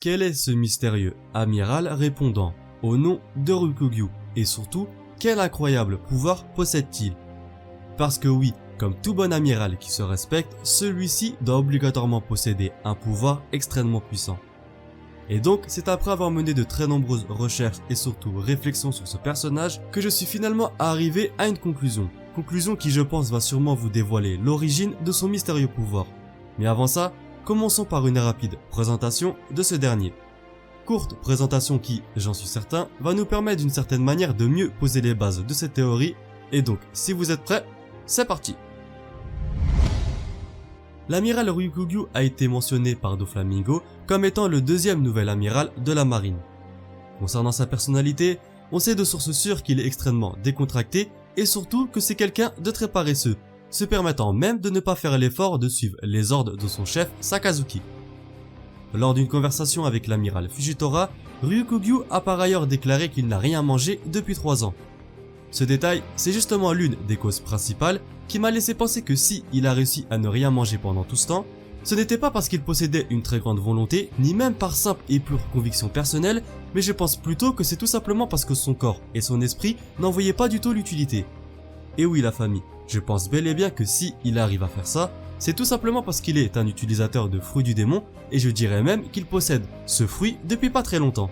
Quel est ce mystérieux amiral répondant au nom de Ryukugyu? Et surtout, quel incroyable pouvoir possède-t-il? Parce que oui, comme tout bon amiral qui se respecte, celui-ci doit obligatoirement posséder un pouvoir extrêmement puissant. Et donc, c'est après avoir mené de très nombreuses recherches et surtout réflexions sur ce personnage que je suis finalement arrivé à une conclusion. Conclusion qui je pense va sûrement vous dévoiler l'origine de son mystérieux pouvoir. Mais avant ça, commençons par une rapide présentation de ce dernier. Courte présentation qui, j'en suis certain, va nous permettre d'une certaine manière de mieux poser les bases de cette théorie. Et donc, si vous êtes prêts, c'est parti! L'amiral Ryukugyu a été mentionné par Doflamingo comme étant le deuxième nouvel amiral de la marine. Concernant sa personnalité, on sait de sources sûres qu'il est extrêmement décontracté et surtout que c'est quelqu'un de très paresseux, se permettant même de ne pas faire l'effort de suivre les ordres de son chef Sakazuki. Lors d'une conversation avec l'amiral Fujitora, Ryukugyu a par ailleurs déclaré qu'il n'a rien mangé depuis 3 ans. Ce détail, c'est justement l'une des causes principales qui m'a laissé penser que si il a réussi à ne rien manger pendant tout ce temps, ce n'était pas parce qu'il possédait une très grande volonté, ni même par simple et pure conviction personnelle, mais je pense plutôt que c'est tout simplement parce que son corps et son esprit n'en voyaient pas du tout l'utilité. Et oui la famille, je pense bel et bien que si il arrive à faire ça, c'est tout simplement parce qu'il est un utilisateur de fruits du démon, et je dirais même qu'il possède ce fruit depuis pas très longtemps.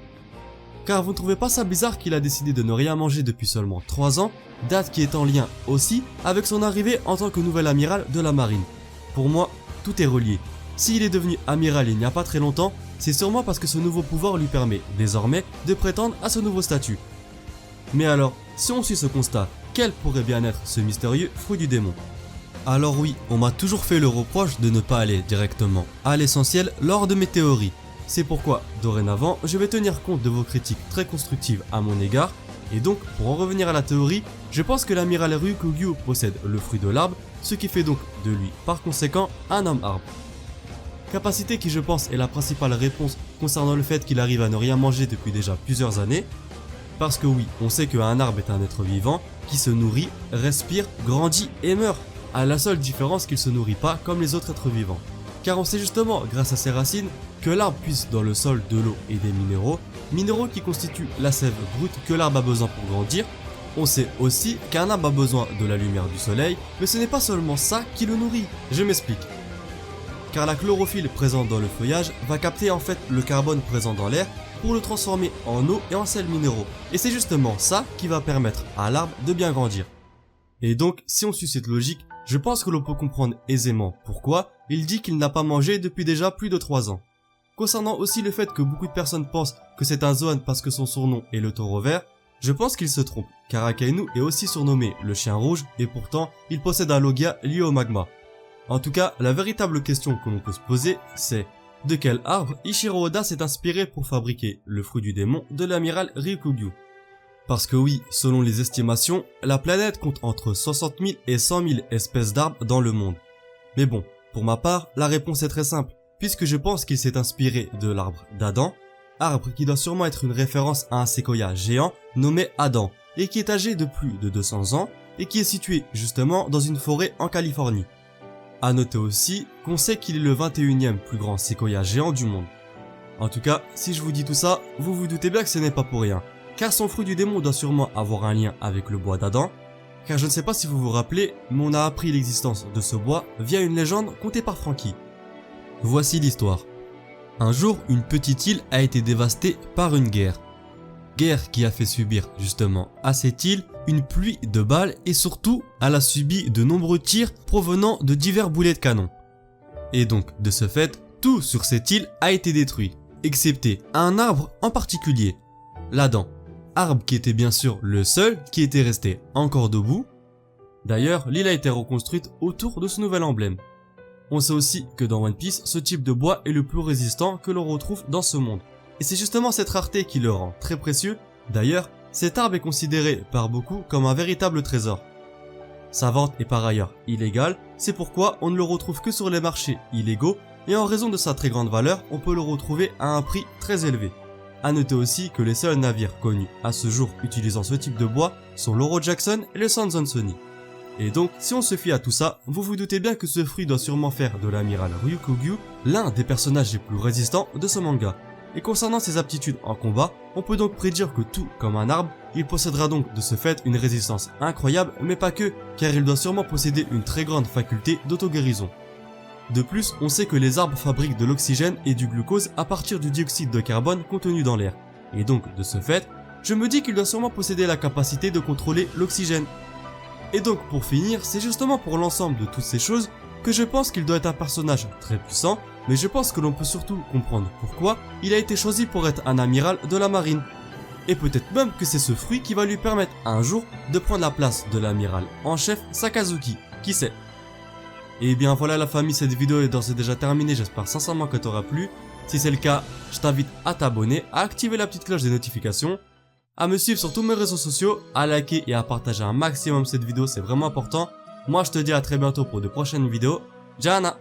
Car vous ne trouvez pas ça bizarre qu'il a décidé de ne rien manger depuis seulement 3 ans, date qui est en lien aussi avec son arrivée en tant que nouvel amiral de la marine. Pour moi, tout est relié. S'il est devenu amiral il n'y a pas très longtemps, c'est sûrement parce que ce nouveau pouvoir lui permet, désormais, de prétendre à ce nouveau statut. Mais alors, si on suit ce constat, quel pourrait bien être ce mystérieux fruit du démon? Alors oui, on m'a toujours fait le reproche de ne pas aller directement à l'essentiel lors de mes théories. C'est pourquoi, dorénavant, je vais tenir compte de vos critiques très constructives à mon égard, et donc, pour en revenir à la théorie, je pense que l'amiral Ryukugyu possède le fruit de l'arbre, ce qui fait donc de lui, par conséquent, un homme arbre. Capacité qui je pense est la principale réponse concernant le fait qu'il arrive à ne rien manger depuis déjà plusieurs années, parce que oui, on sait qu'un arbre est un être vivant qui se nourrit, respire, grandit et meurt, à la seule différence qu'il se nourrit pas comme les autres êtres vivants. Car on sait justement, grâce à ses racines, que l'arbre puise dans le sol de l'eau et des minéraux qui constituent la sève brute que l'arbre a besoin pour grandir. On sait aussi qu'un arbre a besoin de la lumière du soleil, mais ce n'est pas seulement ça qui le nourrit. Je m'explique. Car la chlorophylle présente dans le feuillage va capter en fait le carbone présent dans l'air pour le transformer en eau et en sels minéraux. Et c'est justement ça qui va permettre à l'arbre de bien grandir. Et donc, si on suit cette logique, je pense que l'on peut comprendre aisément pourquoi il dit qu'il n'a pas mangé depuis déjà plus de 3 ans. Concernant aussi le fait que beaucoup de personnes pensent que c'est un Zoan parce que son surnom est le taureau vert, je pense qu'ils se trompent, car Akainu est aussi surnommé le chien rouge et pourtant il possède un logia lié au magma. En tout cas, la véritable question que l'on peut se poser, c'est de quel arbre Ichiro Oda s'est inspiré pour fabriquer le fruit du démon de l'amiral Ryukugyu. Parce que oui, selon les estimations, la planète compte entre 60 000 et 100 000 espèces d'arbres dans le monde. Mais bon, pour ma part, la réponse est très simple, puisque je pense qu'il s'est inspiré de l'arbre d'Adam, arbre qui doit sûrement être une référence à un séquoia géant nommé Adam, et qui est âgé de plus de 200 ans, et qui est situé justement dans une forêt en Californie. À noter aussi qu'on sait qu'il est le 21e plus grand séquoia géant du monde. En tout cas, si je vous dis tout ça, vous vous doutez bien que ce n'est pas pour rien, car son fruit du démon doit sûrement avoir un lien avec le bois d'Adam, car je ne sais pas si vous vous rappelez, mais on a appris l'existence de ce bois via une légende contée par Franky. Voici l'histoire. Un jour, une petite île a été dévastée par une guerre. Guerre qui a fait subir justement à cette île une pluie de balles et surtout, elle a subi de nombreux tirs provenant de divers boulets de canon. Et donc, de ce fait, tout sur cette île a été détruit, excepté un arbre en particulier, l'Adam. Arbre qui était bien sûr le seul qui était resté encore debout. D'ailleurs, l'île a été reconstruite autour de ce nouvel emblème. On sait aussi que dans One Piece, ce type de bois est le plus résistant que l'on retrouve dans ce monde. Et c'est justement cette rareté qui le rend très précieux. D'ailleurs, cet arbre est considéré par beaucoup comme un véritable trésor. Sa vente est par ailleurs illégale, c'est pourquoi on ne le retrouve que sur les marchés illégaux et en raison de sa très grande valeur, on peut le retrouver à un prix très élevé. A noter aussi que les seuls navires connus à ce jour utilisant ce type de bois sont l'Oro Jackson et le Sanzon Sony. Et donc, si on se fie à tout ça, vous vous doutez bien que ce fruit doit sûrement faire de l'amiral Ryukugyu l'un des personnages les plus résistants de ce manga. et concernant ses aptitudes en combat, on peut donc prédire que tout comme un arbre, il possédera donc de ce fait une résistance incroyable, mais pas que, car il doit sûrement posséder une très grande faculté d'auto-guérison. De plus, on sait que les arbres fabriquent de l'oxygène et du glucose à partir du dioxyde de carbone contenu dans l'air, et donc de ce fait, je me dis qu'il doit sûrement posséder la capacité de contrôler l'oxygène. Et donc pour finir, c'est justement pour l'ensemble de toutes ces choses que je pense qu'il doit être un personnage très puissant, mais je pense que l'on peut surtout comprendre pourquoi il a été choisi pour être un amiral de la marine. Et peut-être même que c'est ce fruit qui va lui permettre un jour de prendre la place de l'amiral en chef Sakazuki, qui sait. Et bien voilà la famille, cette vidéo est d'ores et déjà terminée, j'espère sincèrement que t'aura plu. Si c'est le cas, je t'invite à t'abonner, à activer la petite cloche des notifications, à me suivre sur tous mes réseaux sociaux, à liker et à partager un maximum cette vidéo, c'est vraiment important. Moi je te dis à très bientôt pour de prochaines vidéos. Jana!